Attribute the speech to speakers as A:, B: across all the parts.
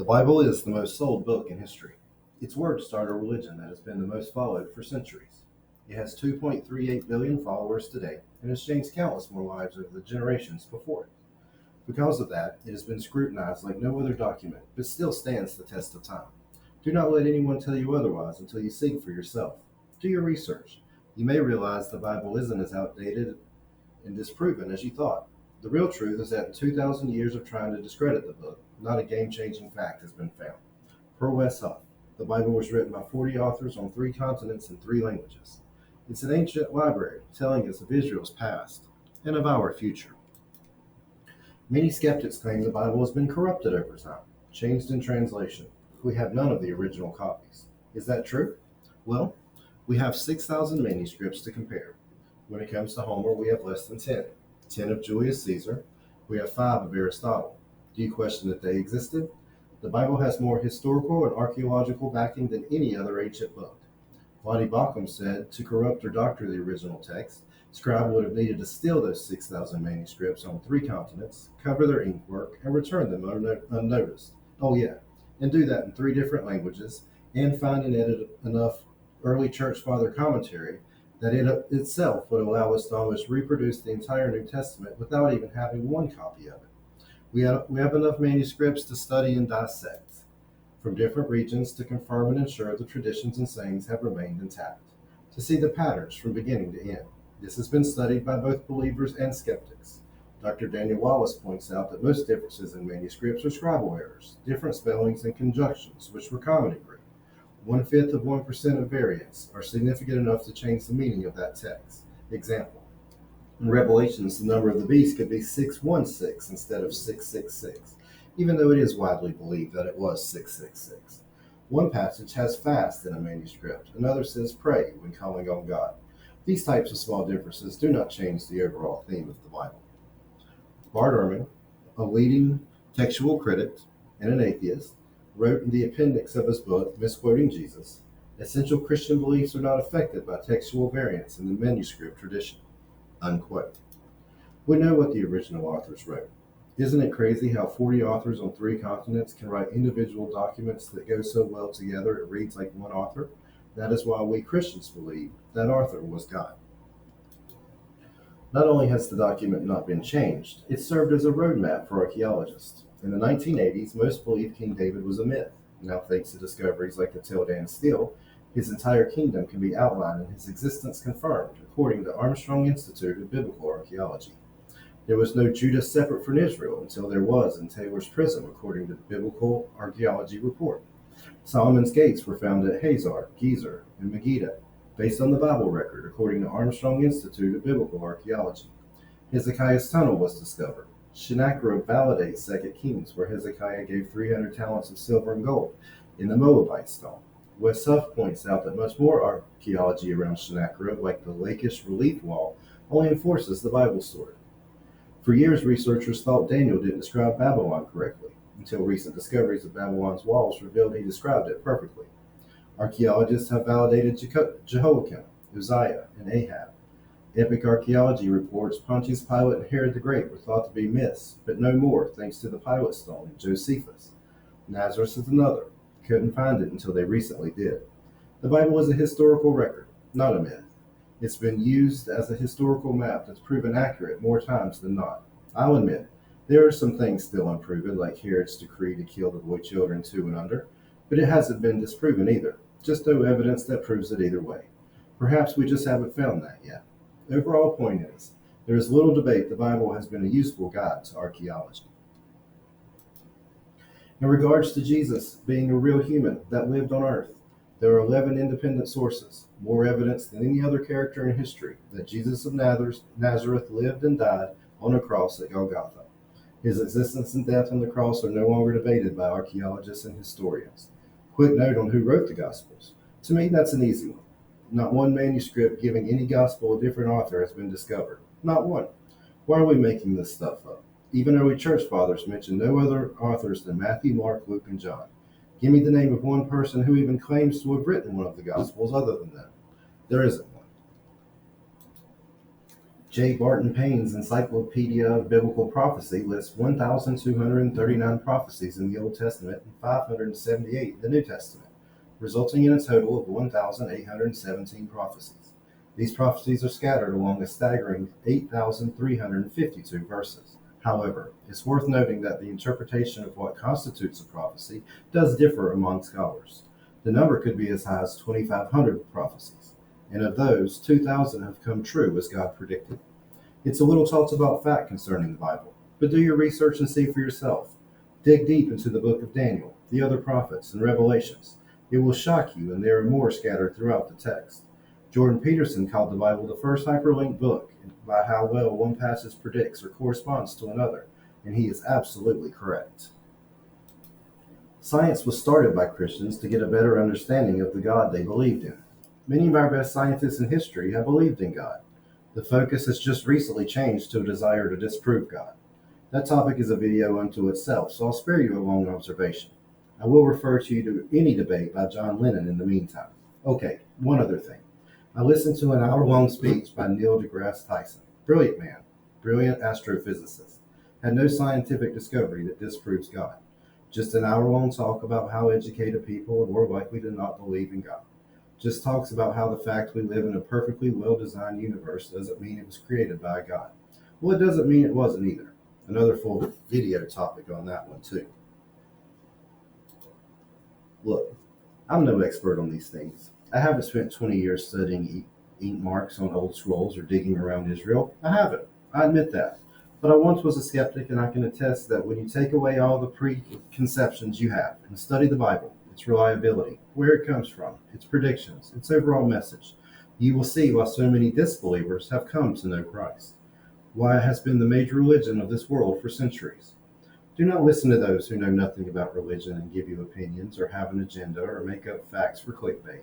A: The Bible is the most sold book in history. Its words start a religion that has been the most followed for centuries. It has 2.38 billion followers today and has changed countless more lives over the generations before it. Because of that, it has been scrutinized like no other document, but still stands the test of time. Do not let anyone tell you otherwise until you seek for yourself. Do your research. You may realize the Bible isn't as outdated and disproven as you thought. The real truth is that in 2,000 years of trying to discredit the book, not a game changing fact has been found. Per Wes Huff, the Bible was written by 40 authors on 3 continents in 3 languages. It's an ancient library telling us of Israel's past and of our future. Many skeptics claim the Bible has been corrupted over time, changed in translation. We have none of the original copies. Is that true? Well, we have 6,000 manuscripts to compare. When it comes to Homer, we have less than 10. 10 of Julius Caesar. We have 5 of Aristotle. Do you question that they existed? The Bible has more historical and archaeological backing than any other ancient book. Lottie Bockham said, to corrupt or doctor the original text, Scribe would have needed to steal those 6,000 manuscripts on 3 continents, cover their ink work, and return them unnoticed. Oh yeah, and do that in 3 different languages, and find and edit enough early church father commentary that it itself would allow us to almost reproduce the entire New Testament without even having one copy of it. We have enough manuscripts to study and dissect from different regions to confirm and ensure the traditions and sayings have remained intact, to see the patterns from beginning to end. This has been studied by both believers and skeptics. Dr. Daniel Wallace points out that most differences in manuscripts are scribal errors, different spellings and conjunctions, which were common in Greek. 1/5 of 1% of variants are significant enough to change the meaning of that text. Example: in Revelations, the number of the beast could be 616 instead of 666, even though it is widely believed that it was 666. One passage has fast in a manuscript, another says pray when calling on God. These types of small differences do not change the overall theme of the Bible. Bart Ehrman, a leading textual critic and an atheist, wrote in the appendix of his book, Misquoting Jesus, essential Christian beliefs are not affected by textual variants in the manuscript tradition. Unquote. We know what the original authors wrote. Isn't it crazy how 40 authors on 3 continents can write individual documents that go so well together it reads like one author? That is why we Christians believe that author was God. Not only has the document not been changed, it served as a roadmap for archaeologists. In the 1980s, most believed King David was a myth. Now, thanks to discoveries like the Tildan Stele, his entire kingdom can be outlined and his existence confirmed, according to Armstrong Institute of Biblical Archaeology. There was no Judah separate from Israel until there was in Taylor's Prism, according to the Biblical Archaeology Report. Solomon's gates were found at Hazar, Gezer, and Megiddo, based on the Bible record, according to Armstrong Institute of Biblical Archaeology. Hezekiah's tunnel was discovered. Sennacherib validates 2 Kings, where Hezekiah gave 300 talents of silver and gold in the Moabite stone. Wes Huff points out that much more archaeology around Sennacherib, like the Lachish relief wall, only enforces the Bible story. For years, researchers thought Daniel didn't describe Babylon correctly, until recent discoveries of Babylon's walls revealed he described it perfectly. Archaeologists have validated Jehoiakim, Uzziah, and Ahab. Epic archaeology reports Pontius Pilate and Herod the Great were thought to be myths, but no more thanks to the Pilate stone and Josephus. Nazareth is another. Couldn't find it until they recently did. The Bible is a historical record, not a myth. It's been used as a historical map that's proven accurate more times than not. I'll admit, there are some things still unproven, like Herod's decree to kill the boy children 2 and under, but it hasn't been disproven either. Just no evidence that proves it either way. Perhaps we just haven't found that yet. The overall point is, there is little debate the Bible has been a useful guide to archaeology. In regards to Jesus being a real human that lived on earth, there are 11 independent sources, more evidence than any other character in history, that Jesus of Nazareth lived and died on a cross at Golgotha. His existence and death on the cross are no longer debated by archaeologists and historians. Quick note on who wrote the Gospels. To me, that's an easy one. Not one manuscript giving any gospel a different author has been discovered. Not one. Why are we making this stuff up? Even early church fathers mention no other authors than Matthew, Mark, Luke, and John. Give me the name of one person who even claims to have written one of the Gospels other than them. There isn't one. J. Barton Payne's Encyclopedia of Biblical Prophecy lists 1,239 prophecies in the Old Testament and 578 in the New Testament, resulting in a total of 1,817 prophecies. These prophecies are scattered along a staggering 8,352 verses. However, it's worth noting that the interpretation of what constitutes a prophecy does differ among scholars. The number could be as high as 2,500 prophecies, and of those, 2,000 have come true as God predicted. It's a little talked about fact concerning the Bible, but do your research and see for yourself. Dig deep into the book of Daniel, the other prophets, and Revelations. It will shock you, and there are more scattered throughout the text. Jordan Peterson called the Bible the first hyperlinked book by how well one passage predicts or corresponds to another, and he is absolutely correct. Science was started by Christians to get a better understanding of the God they believed in. Many of our best scientists in history have believed in God. The focus has just recently changed to a desire to disprove God. That topic is a video unto itself, so I'll spare you a long observation. I will refer to you to any debate by John Lennon in the meantime. Okay, one other thing. I listened to an hour-long speech by Neil deGrasse Tyson. Brilliant man, brilliant astrophysicist. Had no scientific discovery that disproves God. Just an hour-long talk about how educated people are more likely to not believe in God. Just talks about how the fact we live in a perfectly well-designed universe doesn't mean it was created by God. Well, it doesn't mean it wasn't either. Another full video topic on that one too. Look, I'm no expert on these things. I haven't spent 20 years studying ink marks on old scrolls or digging around Israel. I haven't. I admit that. But I once was a skeptic, and I can attest that when you take away all the preconceptions you have and study the Bible, its reliability, where it comes from, its predictions, its overall message, you will see why so many disbelievers have come to know Christ, why it has been the major religion of this world for centuries. Do not listen to those who know nothing about religion and give you opinions or have an agenda or make up facts for clickbait.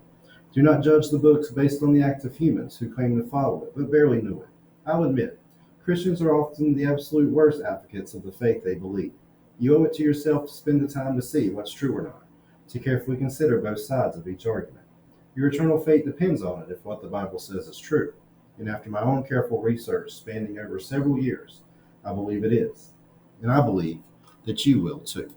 A: Do not judge the books based on the acts of humans who claim to follow it but barely knew it. I'll admit, Christians are often the absolute worst advocates of the faith they believe. You owe it to yourself to spend the time to see what's true or not, to carefully consider both sides of each argument. Your eternal fate depends on it if what the Bible says is true. And after my own careful research spanning over several years, I believe it is. And I believe that you will too.